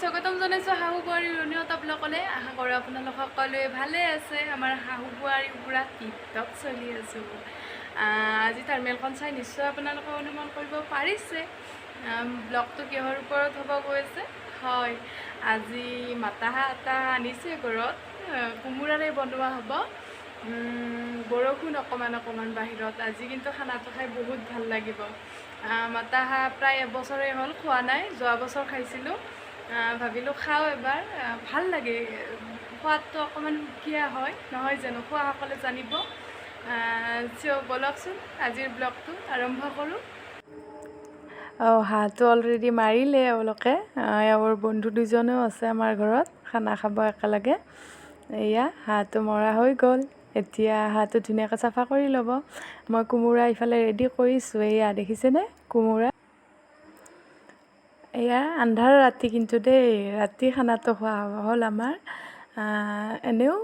স্বাগতম জনাইছোঁ শাহু বোৱাৰী ৰণীয়তা ব্লগলৈ। আশা কৰোঁ আপোনালোক সকলোৱে ভালে আছে। আমাৰ শাহু বোৱাৰী পুৰা টিপটপ চলি আছোঁ। আজি থাৰ্মেলখন চাই নিশ্চয় আপোনালোকে অনুমান কৰিব পাৰিছে ব্লগটো কিহৰ ওপৰত হ'ব গৈছে। হয়, আজি মাতাহা এটা আনিছে ঘৰত, কোমোৰাৰে বনোৱা হ'ব। বৰষুণ অকণমান বাহিৰত, আজি কিন্তু খানাটো খাই বহুত ভাল লাগিব। মাতাহা প্ৰায় এবছৰে হ'ল খোৱা নাই, যোৱা বছৰ খাইছিলোঁ। ভাবিলোঁ খাওঁ এবাৰ, ভাল লাগে। সোৱাদটো অকণমান সুকীয়া হয়, নহয় জানো? খোৱাসকলে জানিব। ব'লকচোন আজিৰ ব্লগটো আৰম্ভ কৰোঁ। হাঁহটো অলৰেডি মাৰিলে এওঁলোকে। এওঁৰ বন্ধু দুজনেও আছে আমাৰ ঘৰত, খানা খাব একেলগে। এয়া হাঁহটো মৰা হৈ গ'ল। এতিয়া হাঁহটো ধুনীয়াকৈ চাফা কৰি ল'ব। মই কোমোৰা ইফালে ৰেডি কৰিছোঁ। এয়া দেখিছেনে কোমোৰা? এয়া আন্ধাৰ ৰাতি কিন্তু দেই, ৰাতি খানাটো খোৱা হ'ল আমাৰ। এনেও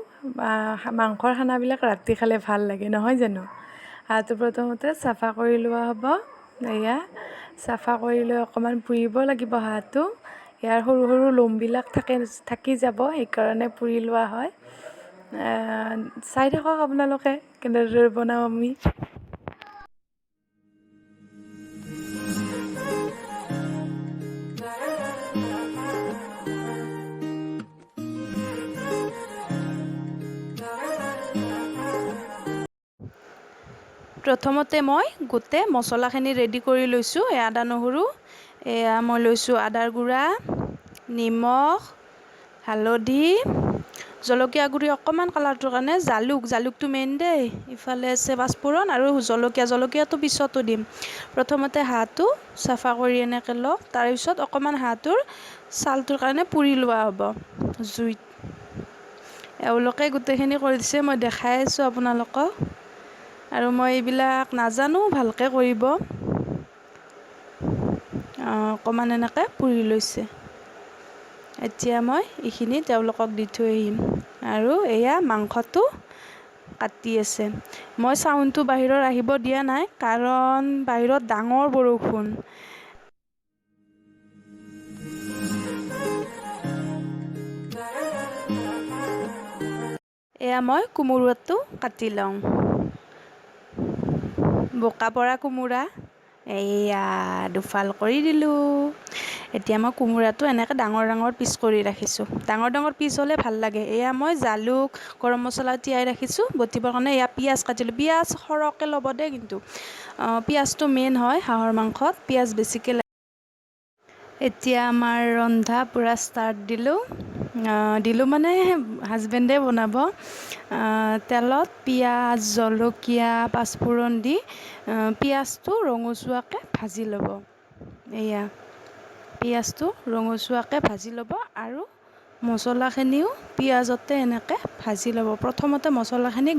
মাংসৰ খানাবিলাক ৰাতি খালে ভাল লাগে, নহয় জানো? হাঁহটো প্ৰথমতে চাফা কৰি লোৱা হ'ব। এয়া চাফা কৰি লৈ অকণমান পুৰিব লাগিব হাঁহটো। ইয়াৰ সৰু সৰু লোমবিলাক থাকি যাব, সেইকাৰণে পুৰি লোৱা হয়। চাই থাকক আপোনালোকে কেনেদৰে বনাওঁ আমি। প্ৰথমতে মই গোটেই মছলাখিনি ৰেডি কৰি লৈছোঁ। আদা নহৰু, এয়া মই লৈছোঁ আদাৰ গুড়া, নিমখ, হালধি, জলকীয়া গুড়ি অকণমান কালাৰটোৰ কাৰণে, জালুকটো মেইন দেই। ইফালে আছে পাঁচফোৰণ আৰু জলকীয়াটো পিছতো দিম। প্ৰথমতে হাঁহটো চাফা কৰি এনেকৈ লওক, তাৰপিছত অকণমান হাঁহটোৰ ছালটোৰ কাৰণে পুৰি লোৱা হ'ব জুইত। এওঁলোকে গোটেইখিনি কৰি দিছে, মই দেখাই আছোঁ আপোনালোকক। আৰু মই এইবিলাক নাজানো ভালকৈ কৰিব। অকণমান এনেকৈ পুৰি লৈছে। এতিয়া মই এইখিনি তেওঁলোকক দি থৈ আহিম। আৰু এয়া মাংসটো কাটি আছে। মই চাউণ্ডটো বাহিৰত আহিব দিয়া নাই, কাৰণ বাহিৰত ডাঙৰ বৰষুণ। এয়া মই কোমোৰাটো কাটি লওঁ। বোকা পৰা কোমোৰা, এয়া দুফাল কৰি দিলোঁ। এতিয়া মই কোমোৰাটো এনেকৈ ডাঙৰ পিচ কৰি ৰাখিছোঁ। ডাঙৰ পিচ হ'লে ভাল লাগে। এয়া মই জালুক, গৰম মছলা তিয়াই ৰাখিছোঁ বটিবৰ কাৰণে। এয়া পিঁয়াজ কাটিলোঁ। পিঁয়াজ সৰহকৈ ল'ব দেই কিন্তু। পিঁয়াজটো মেইন হয় হাঁহৰ মাংসত, পিঁয়াজ বেছিকৈ লাগে। এতিয়া আমাৰ ৰন্ধা পূৰা ষ্টাৰ্ট দিলোঁ মানে হাজবেণ্ডে বনাব। তেলত পিঁয়াজ, জলকীয়া, পাঁচফোৰণ দি পিঁয়াজটো ৰঙচুৱাকৈ ভাজি ল'ব। এয়া পিঁয়াজটো ৰঙচুৱাকৈ ভাজি ল'ব আৰু মছলাখিনিও পিঁয়াজতে এনেকৈ ভাজি ল'ব। প্ৰথমতে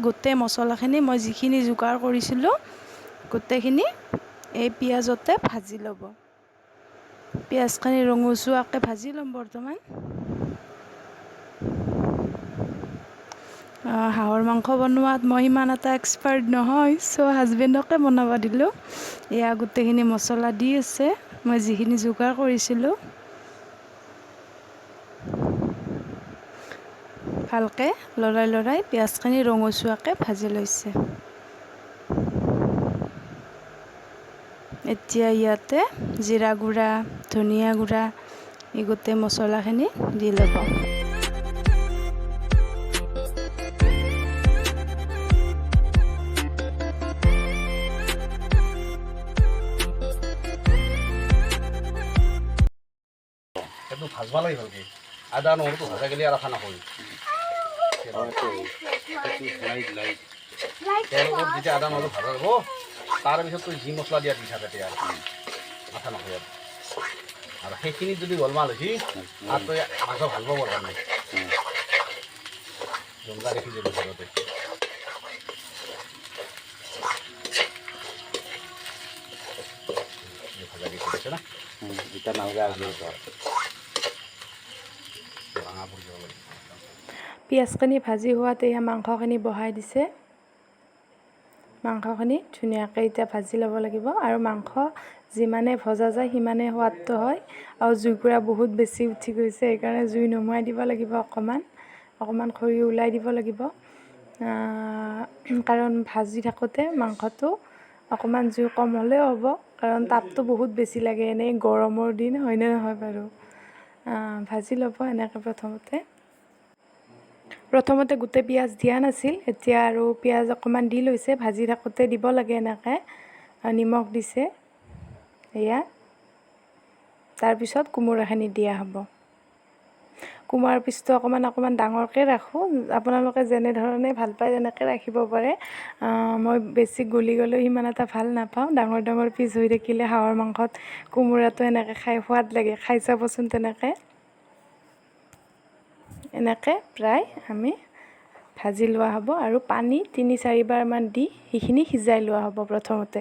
গোটেই মছলাখিনি মই যিখিনি যোগাৰ কৰিছিলোঁ গোটেইখিনি এই পিঁয়াজতে ভাজি ল'ব। পিঁয়াজখিনি ৰঙচুৱাকৈ ভাজি ল'ম বৰ্তমান। হাঁহৰ মাংস বনোৱাত মই ইমান এটা এক্সপাৰ্ট নহয়, হাজবেণ্ডকে বনাব দিলোঁ। এয়া গোটেইখিনি মছলা দি আছে, মই যিখিনি যোগাৰ কৰিছিলোঁ। ভালকৈ লৰাই পিঁয়াজখিনি ৰঙচুৱাকৈ ভাজি লৈছে। এতিয়া ইয়াতে জিৰা গুড়া, ধনিয়া গুড়া, এই গোটেই মছলাখিনি দি ল'ব। সেইটো ভাজব লাগে ভালকৈ। আদা নহৰুটো ভাজা গেলি আৰু খানা কৰি তেওঁলোকৰ যেতিয়া আদা নহৰু ভাজা যাব, তাৰপিছত তই যি মছলা দিয়া পিঠা তাতে আৰু মাথা নকৰি আৰু সেইখিনি যদি গলমাল হৈছি আৰু তই মাংস ভাজিব পৰা নাই জংগা দেখি যাবি ঘৰতে। ভাজা দি কৰিছে না এতিয়া নালগা পিঁয়াজখিনি ভাজি হোৱাতে এয়া মাংসখিনি বহাই দিছে। মাংসখিনি ধুনীয়াকৈ এতিয়া ভাজি ল'ব লাগিব। আৰু মাংস যিমানে ভজা যায় সিমানে সোৱাদটো হয়। আৰু জুইকুৰা বহুত বেছি উঠি গৈছে, সেইকাৰণে জুই নুমুৱাই দিব লাগিব অকণমান খৰি ওলাই দিব লাগিব। কাৰণ ভাজি থাকোঁতে মাংসটো অকণমান জুই কম হ'লেও হ'ব, কাৰণ তাপটো বহুত বেছি লাগে, এনেই গৰমৰ দিন হয়নে নহয় বাৰু। ভাজি ল'ব এনেকৈ প্ৰথমতে গোটেই পিঁয়াজ দিয়া নাছিল, এতিয়া আৰু পিঁয়াজ অকণমান দি লৈছে, ভাজি থাকোঁতে দিব লাগে এনেকৈ। নিমখ দিছে এয়া, তাৰপিছত কোমোৰাখিনি দিয়া হ'ব। কোমোৰাৰ পিচটো অকণমান ডাঙৰকৈ ৰাখোঁ, আপোনালোকে যেনেধৰণে ভাল পায় তেনেকৈ ৰাখিব পাৰে। মই বেছি গলি গ'লেও সিমান এটা ভাল নাপাওঁ, ডাঙৰ পিচ হৈ থাকিলে হাঁহৰ মাংসত কোমোৰাটো এনেকৈ খাই সোৱাদ লাগে, খাই চাবচোন তেনেকৈ। এনেকৈ প্ৰায় আমি ভাজি লোৱা হ'ব আৰু পানী 3-4বাৰমান দি সেইখিনি সিজাই লোৱা হ'ব প্ৰথমতে।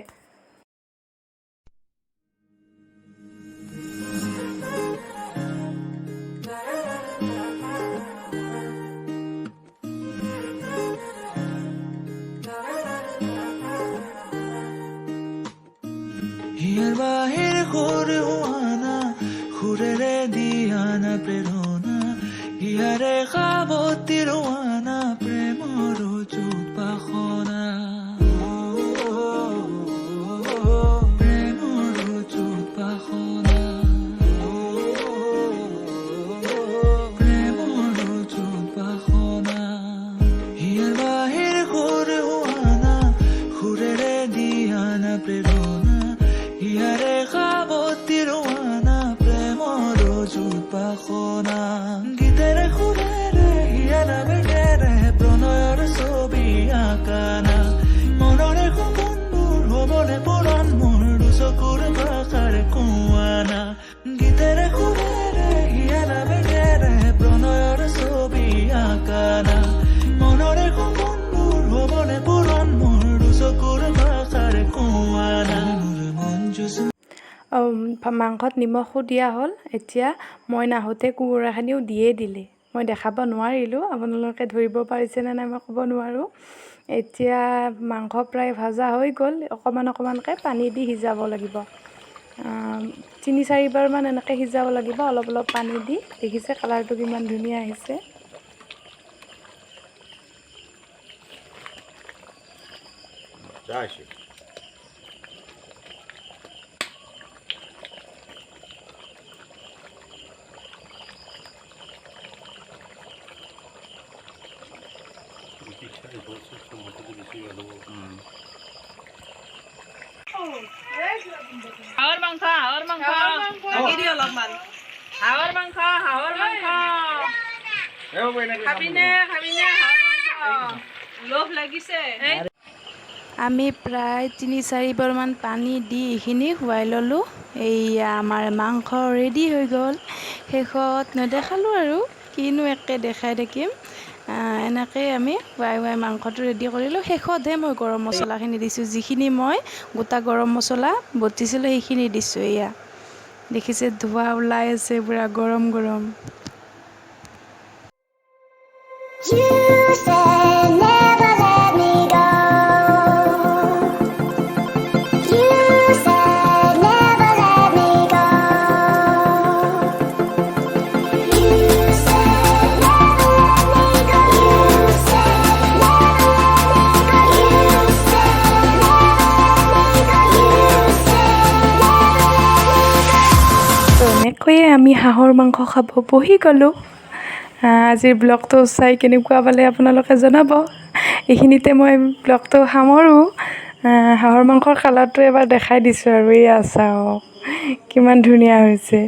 হিয়াৰ বাহিৰ সুৰ হোৱানা সুৰেৰে দিয়ানা প্ৰেৰণা হিয়াৰে সাৱতী ৰোৱানা প্ৰেমৰ চুপাসনা প্ৰেমৰ চুপাসনা প্ৰেমৰ চুপাসনা হিয়াৰ বাহিৰ সুৰ হোৱানা সুৰেৰে দিয়ানা প্ৰেৰণা হিয়াৰে সাৱতী ৰোৱানা প্ৰেমৰ চুপাসনা গীতেৰে সুৰেৰে হিয়াৰা বেগেৰে প্ৰণয়ৰ ছবি আঁকানা মনৰে সপোনবোৰ হ'বনে পুৰণ মোৰ দুচকুৰ ভাষাৰ কোৱানা গীতেৰে সুৰেৰে হিয়াৰা বেগেৰে প্ৰণয়ৰ ছবি আঁকানা মনৰে সপোনবোৰ হ'বনে পুৰণ মোৰ দুচকুৰ ভাষাৰ কোৱানা মাংসত নিমখো দিয়া হ'ল। এতিয়া মই নাহোঁতে কোমোৰাখিনিও দিয়ে দিলে, মই দেখাব নোৱাৰিলোঁ, আপোনালোকে ধৰিব পাৰিছেনে নাই মই ক'ব নোৱাৰোঁ। এতিয়া মাংস প্ৰায় ভজা হৈ গ'ল, অকণমানকৈ পানী দি সিজাব লাগিব। 3-4বাৰমান এনেকৈ সিজাব লাগিব, অলপ পানী দি। দেখিছে কালাৰটো কিমান ধুনীয়া আহিছে। হাঁহৰ মাংস লাগি দি অলপমান। হাঁহৰ মাংস খাবিনে হাঁহৰ মাংস লোভ লাগিছে। আমি প্ৰায় 3-4বাৰমান পানী দি এইখিনি শুৱাই ল'লোঁ। এইয়া আমাৰ মাংস ৰেডি হৈ গ'ল। শেষত নেদেখালোঁ আৰু কিনো একে দেখাই থাকিম, এনেকৈ আমি শুৱাই মাংসটো ৰেডি কৰিলোঁ। শেষতহে মই গৰম মছলাখিনি দিছোঁ, যিখিনি মই গোটা গৰম মছলা বটিছিলোঁ সেইখিনি দিছোঁ। এয়া দেখিছে ধোঁৱা ওলাই আছে, পূৰা গৰম। এনেকৈয়ে আমি হাঁহৰ মাংস খাব বহি গ'লোঁ। আজিৰ ব্লগটো চাই কেনেকুৱা পালে আপোনালোকে জনাব। এইখিনিতে মই ব্লগটো সামৰোঁ। হাঁহৰ মাংসৰ কালাৰটো এবাৰ দেখাই দিছোঁ আৰু এয়া চাওক কিমান ধুনীয়া হৈছে।